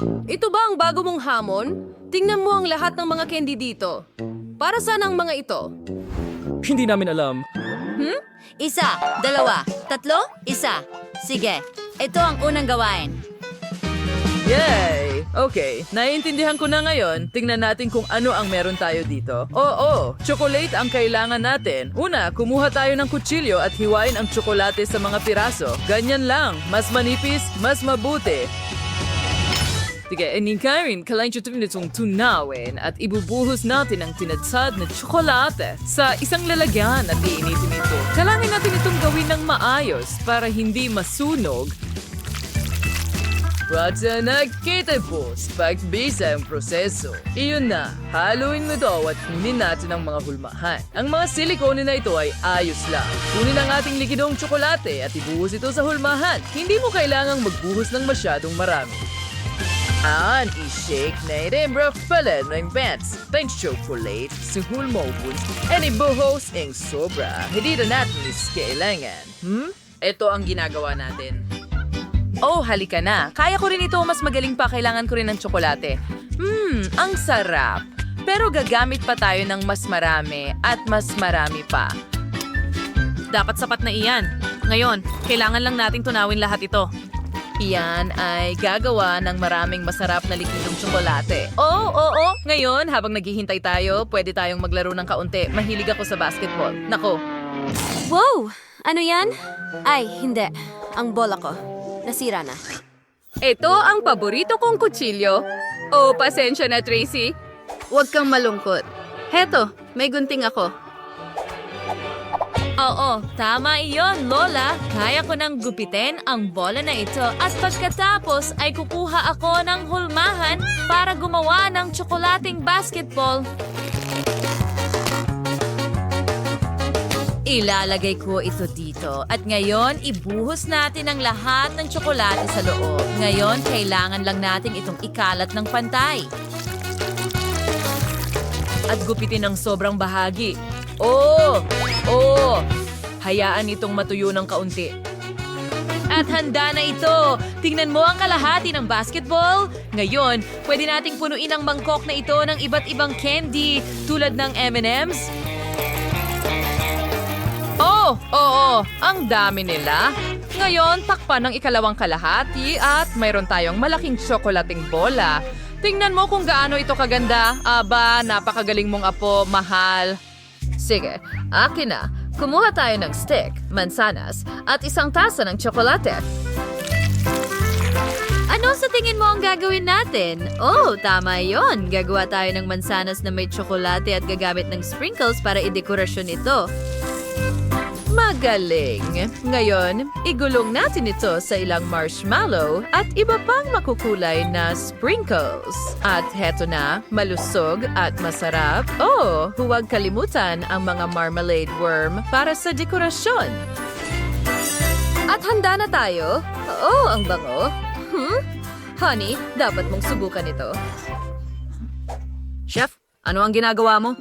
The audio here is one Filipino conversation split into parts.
Ito ba ang bago mong hamon? Tingnan mo ang lahat ng mga candy dito. Para saan ang mga ito? Hindi namin alam. Isa, dalawa, tatlo, isa. Sige, ito ang unang gawain. Yay! Okay, naiintindihan ko na ngayon. Tingnan natin kung ano ang meron tayo dito. Oo, chocolate ang kailangan natin. Una, kumuha tayo ng kutsilyo at hiwain ang tsokolate sa mga piraso. Ganyan lang. Mas manipis, mas mabuti. Sige, Karen, kailangan nitong tunawin at ibubuhos natin ang tinadsad na tsokolate sa isang lalagyan at iinitin ito. Kailangan natin itong gawin ng maayos para hindi masunog. Ratsa nakita po sa pagbisa ang proseso. Iyon na, haluin mo ito at kunin natin ang mga hulmahan. Ang mga silikone na ito ay ayos lang. Kunin ang ating likidong tsokolate at ibuhos ito sa hulmahan. Hindi mo kailangang magbuhos ng masyadong marami. I-shake na rin bro pala ng pants. Thanks chocolate sa hulmobons. And ibuhos ang sobra. Hindi na natin kailangan. Ito ang ginagawa natin. Oh, halika na. Kaya ko rin ito, mas magaling pa. Kailangan ko rin ng tsokolate. Ang sarap. Pero gagamit pa tayo ng mas marami at mas marami pa. Dapat sapat na iyan. Ngayon, kailangan lang nating tunawin lahat ito. Iyan ay gagawa ng maraming masarap na likidong tsokolate. Oo. Ngayon, habang naghihintay tayo, pwede tayong maglaro ng kaunti. Mahilig ako sa basketball. Nako, Wow! Ano yan? Ay, hindi. Ang bola ko. Nasira na. Ito ang paborito kong kutsilyo. Oh, pasensya na, Tracy. Huwag kang malungkot. Heto, may gunting ako. Oo, tama iyon, Lola. Kaya ko nang gupitin ang bola na ito at pagkatapos ay kukuha ako ng hulmahan para gumawa ng tsokolating basketball. Ilalagay ko ito dito at ngayon ibuhos natin ang lahat ng tsokolate sa loob. Ngayon, kailangan lang natin itong ikalat ng pantay. at gupitin ng sobrang bahagi. Hayaan itong matuyo ng kaunti. At handa na ito! Tingnan mo ang kalahati ng basketball. Ngayon, pwede nating punuin ang mangkok na ito ng iba't ibang candy tulad ng M&M's. Oo, ang dami nila. Ngayon, takpan ng ikalawang kalahati at mayroon tayong malaking tsokolating bola. Tingnan mo kung gaano ito kaganda. Aba, napakagaling mong apo, mahal. Sige, akin na. Kumuha tayo ng stick, mansanas, at isang tasa ng tsokolate. Ano sa tingin mo ang gagawin natin? Oh, tama yon. Gagawa tayo ng mansanas na may tsokolate at gagamit ng sprinkles para idekorasyon ito. Magaling! Ngayon, igulong natin ito sa ilang marshmallow at iba pang makukulay na sprinkles. At heto na, malusog at masarap. Huwag kalimutan ang mga marmalade worm para sa dekorasyon. At handa na tayo. Ang bango. Honey, dapat mong subukan ito. Chef, ano ang ginagawa mo?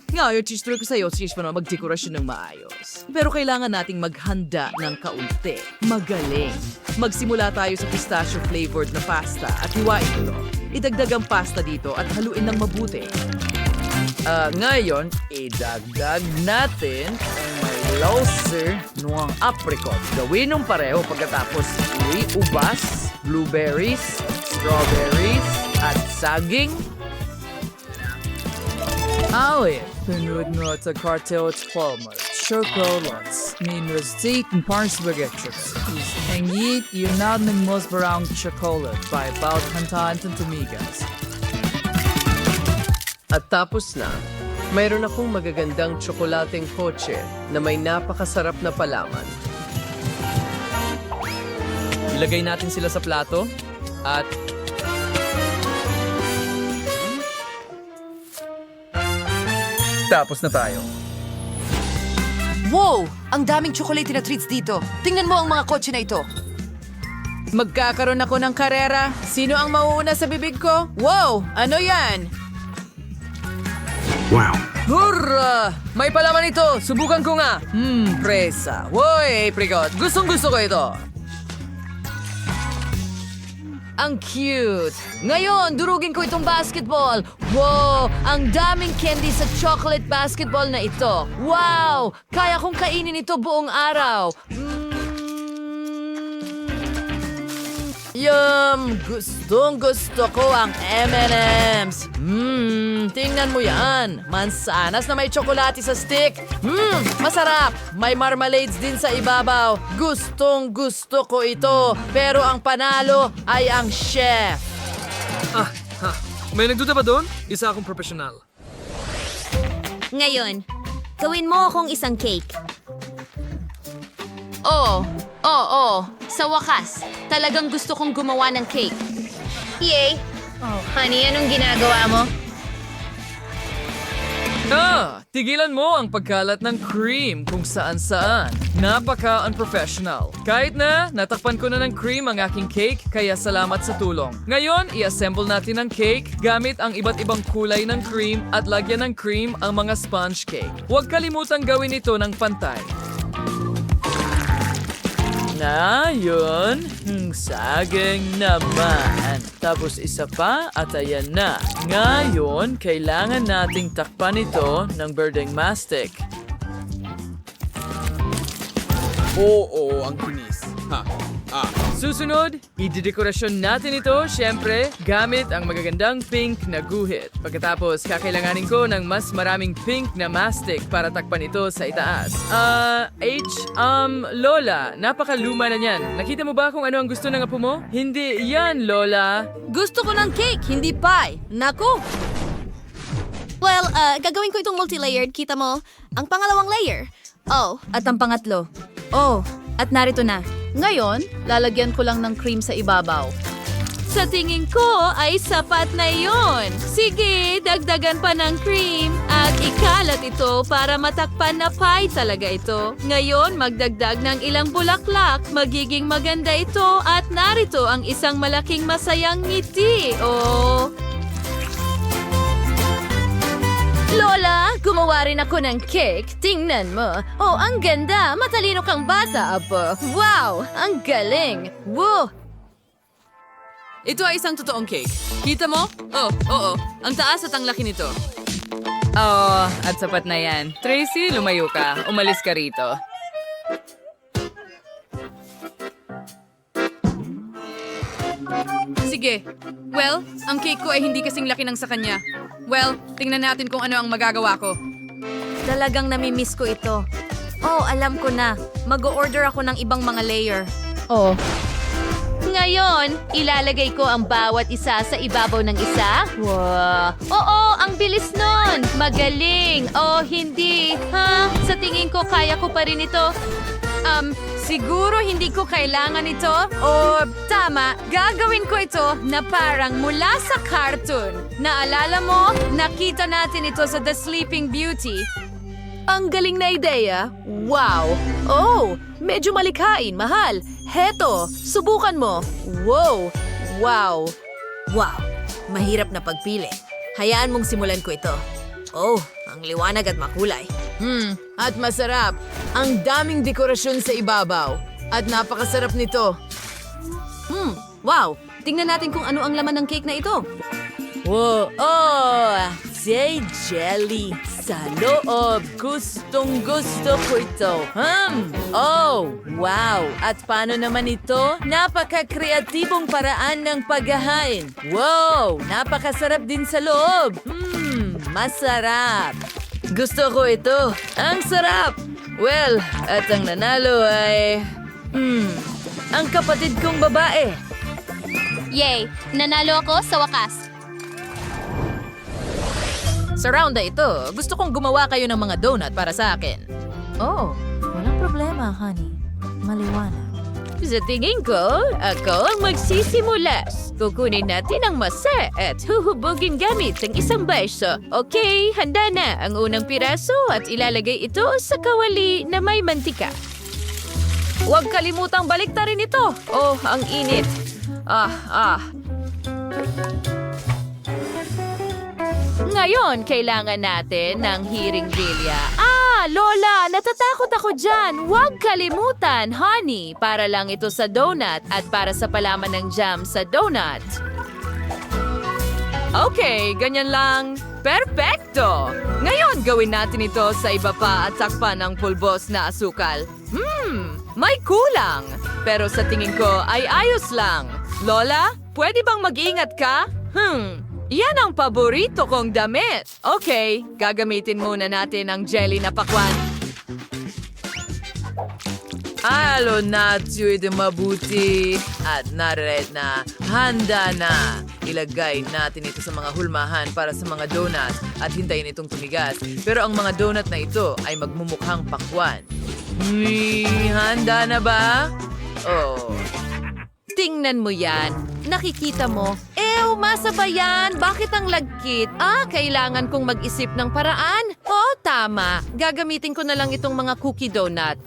Ngayon, tuturuan ko sa'yo na magdekorasyon ng maayos. Pero kailangan nating maghanda ng kaunti. Magaling. Magsimula tayo sa pistachio-flavored na pasta at hiwain ito. Idagdag ang pasta dito at haluin ng mabuti. Ngayon, idagdag natin ang may lauser ng apricot. Gawin ng pareho pagkatapos ubas, blueberries, strawberries, at saging. Pinod mo sa cartel at palma. Chocolates. Minrostate and parang spaghetti. Hangit, yun na ng most brown chocolate by about hantaan tumigas. At tapos na, mayroon akong magagandang tsokolating kotse na may napakasarap na palaman. Ilagay natin sila sa plato at tapos na tayo. Wow! Ang daming chocolate na treats dito. Tingnan mo ang mga kotse na ito. Magkakaroon ako ng karera. Sino ang mauuna sa bibig ko? Wow! Ano yan? Wow. Hurra! May palaman ito! Subukan ko nga! presa. Woy, apricot! Gustong gusto ko ito! Ang cute! Ngayon, durugin ko itong basketball. Wow! Ang daming candy sa chocolate basketball na ito. Wow! Kaya kong kainin ito buong araw. Yum! Gustong gusto ko ang M&M's. Tingnan mo yan. Mansanas na may tsokolate sa stick. Masarap. May marmalades din sa ibabaw. Gustong gusto ko ito. Pero ang panalo ay ang chef. May nagduda ba doon? Isa akong profesional. Ngayon, gawin mo akong isang cake. Oo. Sa wakas, talagang gusto kong gumawa ng cake. Yay! Oh, honey, anong ginagawa mo? Tigilan mo ang pagkalat ng cream kung saan-saan. Napaka-unprofessional. Kahit na, natakpan ko na ng cream ang aking cake, kaya salamat sa tulong. Ngayon, i-assemble natin ang cake gamit ang iba't ibang kulay ng cream at lagyan ng cream ang mga sponge cake. Huwag kalimutang gawin ito ng pantay. Ngayon, saging naman. Tapos isa pa at ayan na. Ngayon, kailangan nating takpan ito ng birding mastic. Oo, ang kinis. Susunod, idedekorasyon natin ito, syempre, gamit ang magagandang pink na guhit. Pagkatapos, kakailanganin ko ng mas maraming pink na mastic para takpan ito sa itaas. Lola, napakaluma na niyan. Nakita mo ba kung ano ang gusto ng apo mo? Hindi yan, Lola. Gusto ko ng cake, hindi pie. Naku! Well, gagawin ko itong multi-layered. Kita mo? Ang pangalawang layer. Oh, At ang pangatlo. Oh, at narito na. Ngayon, lalagyan ko lang ng cream sa ibabaw. Sa tingin ko ay sapat na yon. Sige, dagdagan pa ng cream at ikalat ito para matakpan na pie talaga ito. Ngayon, magdagdag ng ilang bulaklak. Magiging maganda ito at narito ang isang malaking masayang ngiti. Oh. Lola, gumawa rin ako ng cake. Tingnan mo. Oh, ang ganda. Matalino kang bata, apo. Wow, ang galing. Woo! Ito ay isang totoong cake. Kita mo? Oo. Ang taas at ang laki nito. At sapat na yan. Tracy, lumayo ka. Umalis ka rito. Sige. Well, ang cake ko ay hindi kasing laki ng sa kanya. Well, tingnan natin kung ano ang magagawa ko. Talagang namimiss ko ito. Oh, alam ko na. Mag-o-order ako ng ibang mga layer. Oh. Ngayon, ilalagay ko ang bawat isa sa ibabaw ng isa. Wow! Oo, ang bilis nun! Magaling! Oh, hindi. Ha? Sa tingin ko, kaya ko pa rin ito. Siguro hindi ko kailangan ito. O, tama, gagawin ko ito na parang mula sa cartoon. Naalala mo, nakita natin ito sa The Sleeping Beauty. Ang galing na ideya. Wow! Oh, medyo malikhain, mahal. Heto, subukan mo. Wow! Wow! Wow! Mahirap na pagpili. Hayaan mong simulan ko ito. Oh, ang liwanag at makulay. At masarap. Ang daming dekorasyon sa ibabaw. At napakasarap nito. Wow! Tingnan natin kung ano ang laman ng cake na ito. Wow! Oh! Say jelly sa loob. Gustong gusto ko ito. Oh! Wow! At paano naman ito? Napaka-kreatibong paraan ng paghahain. Wow! Napakasarap din sa loob. Masarap. Gusto ko ito. Ang sarap! Well, at ang nanalo ay... ang kapatid kong babae. yay! Nanalo ako sa wakas. Sa round na ito, gusto kong gumawa kayo ng mga donut para sa akin. Oh, walang problema, honey. Maliwanag. Sa tingin ko, ako ang magsisimula. Kukunin natin ang masa at huhubugin gamit ang isang baso. Okay, handa na ang unang piraso at ilalagay ito sa kawali na may mantika. Huwag kalimutang baliktarin ito. Oh, ang init. Ngayon, kailangan natin ng hiring bilya. Lola! Natatakot ako dyan! Huwag kalimutan, honey! Para lang ito sa donut at para sa palaman ng jam sa donut. Okay, ganyan lang. Perfecto! Ngayon, gawin natin ito sa iba pa at takpan ng pulbos na asukal. May kulang. Pero sa tingin ko ay ayos lang. Lola, pwede bang mag-ingat ka? Yan ang paborito kong damit. Okay, gagamitin muna natin ang jelly na pakwan. Alo natyo ito mabuti. At nared na, handa na. Ilagay natin ito sa mga hulmahan para sa mga donut at hintayin itong tumigas. Pero ang mga donut na ito ay magmumukhang pakwan. Handa na ba? Oh. Tingnan mo yan. Nakikita mo. Masaba yan. Bakit ang lagkit? Kailangan kong mag-isip ng paraan. Tama. Gagamitin ko na lang itong mga cookie donut.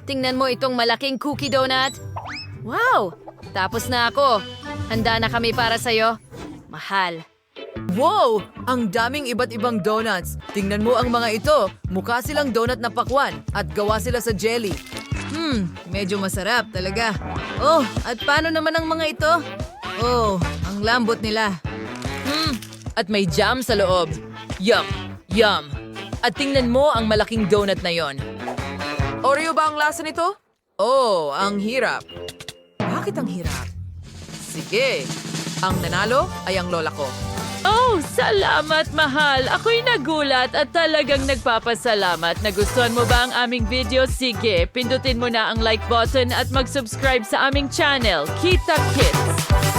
Tingnan mo itong malaking cookie donut. Wow! Tapos na ako. Handa na kami para sa'yo. Mahal. Wow! Ang daming iba't ibang donuts. Tingnan mo ang mga ito. Mukha silang donut na pakwan at gawa sila sa jelly. Medyo masarap talaga. Oh, at paano naman ang mga ito? Oh, ang lambot nila. At may jam sa loob. Yum! Yum! At tingnan mo ang malaking donut na yon. Oreo ba ang lasa nito? Oh, ang hirap. Bakit ang hirap? Sige, ang nanalo ay ang lola ko. Oh, salamat, mahal. Ako'y nagulat at talagang nagpapasalamat. Nagustuhan mo ba ang aming video? Sige, pindutin mo na ang like button at mag-subscribe sa aming channel. Kita Kids!